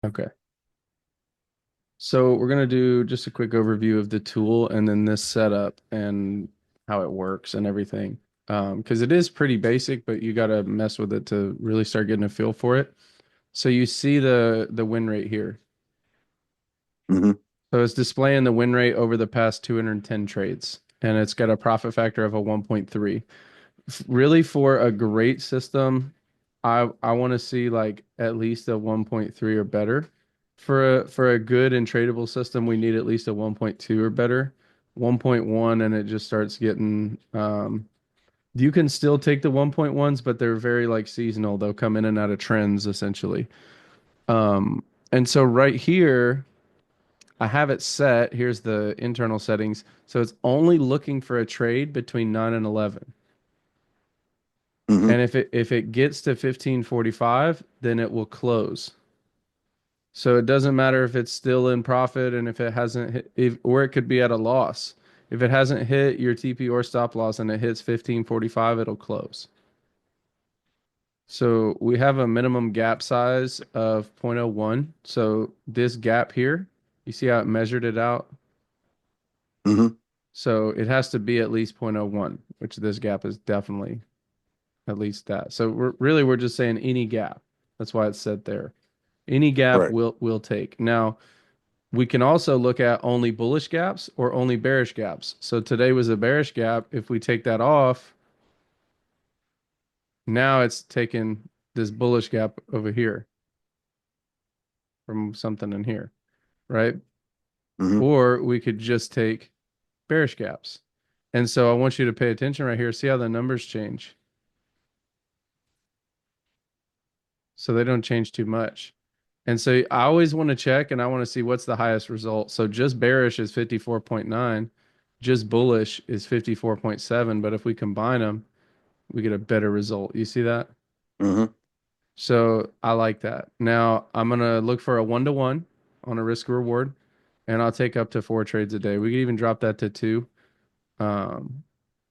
Okay. So we're going to do just a quick overview of the tool and then this setup and how it works and everything. Because it is pretty basic, but you got to mess with it to really start getting a feel for it. So you see the win rate here. Hmm. So it's displaying the win rate over the past 210 trades, and it's got a profit factor of a 1.3. Really, for a great system, I want to see like at least a 1.3 or better. For a good and tradable system, we need at least a 1.2 or better. 1.1 and it just starts getting you can still take the 1.1s, but they're very like seasonal. They'll come in and out of trends essentially. Um and so right here I have it set. Here's the internal settings. So it's only looking for a trade between 9 and 11. Hmm. And if it gets to 1545, then it will close. So it doesn't matter if it's still in profit and if it hasn't hit, or it could be at a loss. If it hasn't hit your TP or stop loss and it hits 1545, it'll close. So we have a minimum gap size of zero point zero 0.01. So this gap here, you see how it measured it out? Hmm. So it has to be at least zero point zero 0.01, which this gap is definitely at least that. So we're just saying any gap. That's why it's set there. Any gap Right. will take. Now, we can also look at only bullish gaps or only bearish gaps. So today was a bearish gap. If we take that off, now it's taken this bullish gap over here from something in here, right? Hmm. Or we could just take bearish gaps. And so I want you to pay attention right here. See how the numbers change. So they don't change too much. And so I always want to check and I want to see what's the highest result. So just bearish is 54.9, just bullish is 54.7. But if we combine them, we get a better result. You see that? Hmm. So I like that. Now I'm going to look for a 1-to-1 on a risk reward and I'll take up to 4 trades a day. We could even drop that to 2. Um,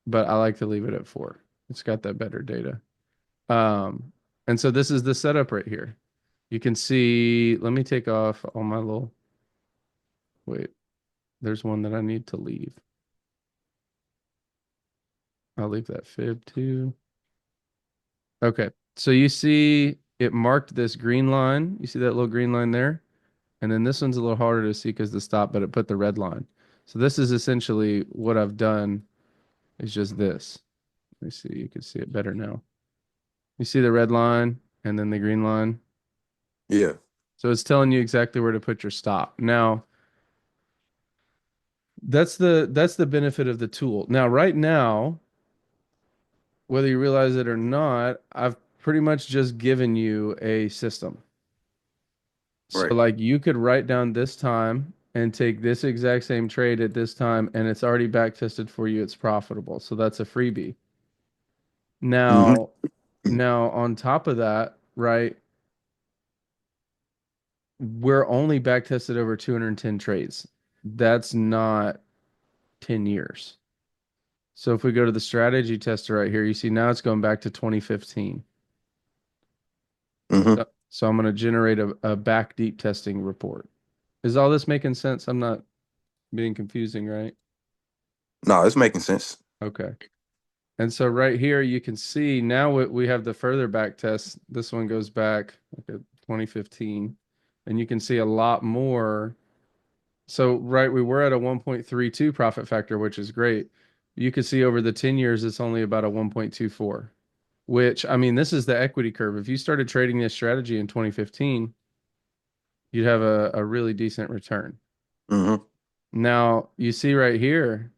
but I like to leave it at 4. It's got that better data. Um, and so this is the setup right here. You can see, let me take off all my little, wait, there's one that I need to leave. I'll leave that fib too. Okay. So you see it marked this green line. You see that little green line there? And then this one's a little harder to see because the stop, but it put the red line. So this is essentially what I've done is just this. Let me see. You can see it better now. You see the red line and then the green line. Yeah. So it's telling you exactly where to put your stop. Now, that's the benefit of the tool. Now, right now, whether you realize it or not, I've pretty much just given you a system. So Right. like you could write down this time and take this exact same trade at this time and it's already back tested for you. It's profitable. So that's a freebie. Hmm. Now, now on top of that, right, we're only back tested over 210 trades. That's not 10 years. So if we go to the strategy tester right here, you see now it's going back to 2015. Hmm. So I'm going to generate a back deep testing report. Is all this making sense? I'm not being confusing, right? No, it's making sense. Okay. And so right here, you can see now we have the further back test. This one goes back like a 2015, and you can see a lot more. So right, we were at a 1.32 profit factor, which is great. You can see over the 10 years, it's only about a 1.24, which I mean, this is the equity curve. If you started trading this strategy in 2015, you'd have a really decent return. Hmm. Now, you see right here,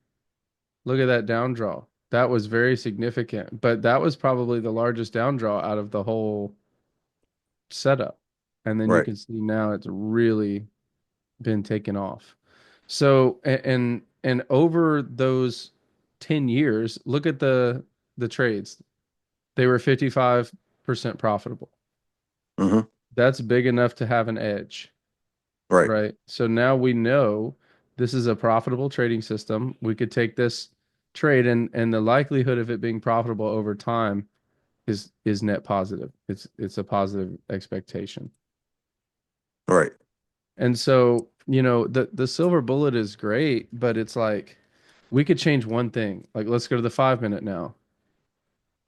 look at that down draw. That was very significant, but that was probably the largest down draw out of the whole setup. And then you Right. can see now it's really been taken off. So and over those 10 years, look at the trades. They were 55% profitable. Hmm. That's big enough to have an edge. Right. Right. So now we know this is a profitable trading system. We could take this trade and the likelihood of it being profitable over time is net positive. It's a positive expectation. Right. And so, the silver bullet is great, but it's like we could change one thing. Like let's go to the 5 minute now.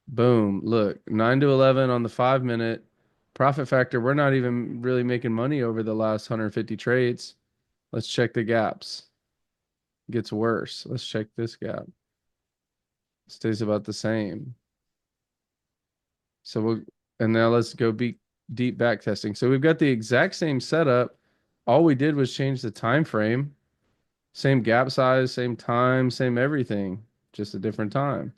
Boom. Look, 9 to 11 on the 5 minute profit factor. We're not even really making money over the last 150 trades. Let's check the gaps. Gets worse. Let's check this gap. Stays about the same. So and now let's go deep back testing. So we've got the exact same setup. All we did was change the time frame. Same gap size, same time, same everything, just a different time.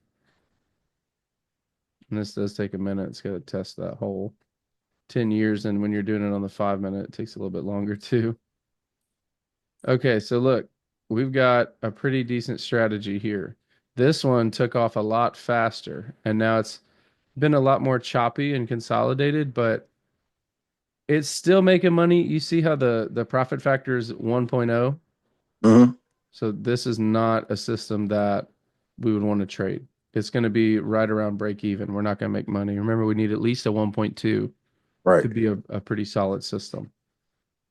And this does take a minute. It's got to test that whole 10 years. And when you're doing it on the 5 minute, it takes a little bit longer too. Okay, so look, we've got a pretty decent strategy here. This one took off a lot faster, and now it's been a lot more choppy and consolidated, but it's still making money. You see how the profit factor is 1.0? Mm-hmm. So this is not a system that we would want to trade. It's going to be right around break even. We're not going to make money. Remember, we need at least a 1.2 to Right. be a pretty solid system.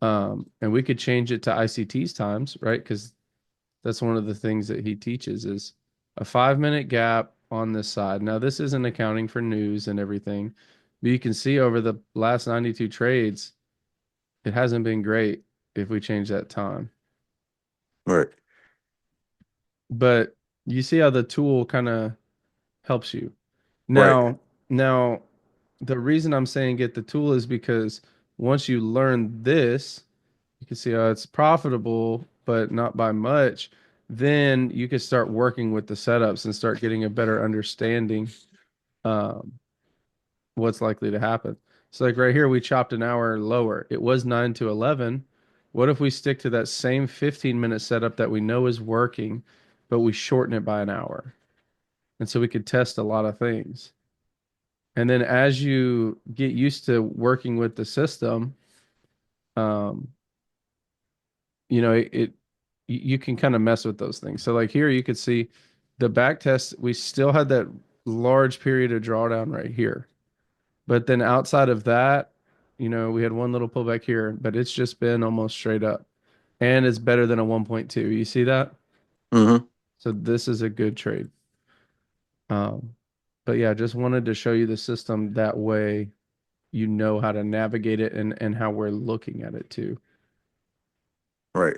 And we could change it to ICT's times, right? Because that's one of the things that he teaches is a 5 minute gap on this side. Now, this isn't accounting for news and everything, but you can see over the last 92 trades, it hasn't been great if we change that time. Right. But you see how the tool kind of helps you. Right. Now, the reason I'm saying get the tool is because once you learn this, you can see how it's profitable, but not by much. Then you can start working with the setups and start getting a better understanding um, what's likely to happen. So like right here, we chopped an hour lower. It was 9 to 11. What if we stick to that same 15-minute setup that we know is working, but we shorten it by an hour? And so we could test a lot of things. And then as you get used to working with the system, um, you can kind of mess with those things. So like here you could see the back test, we still had that large period of drawdown right here. But then outside of that, we had one little pullback here, but it's just been almost straight up. And it's better than a 1.2. You see that? Mm-hmm. So this is a good trade. Um, but yeah, just wanted to show you the system that way you know how to navigate it and how we're looking at it too. Right.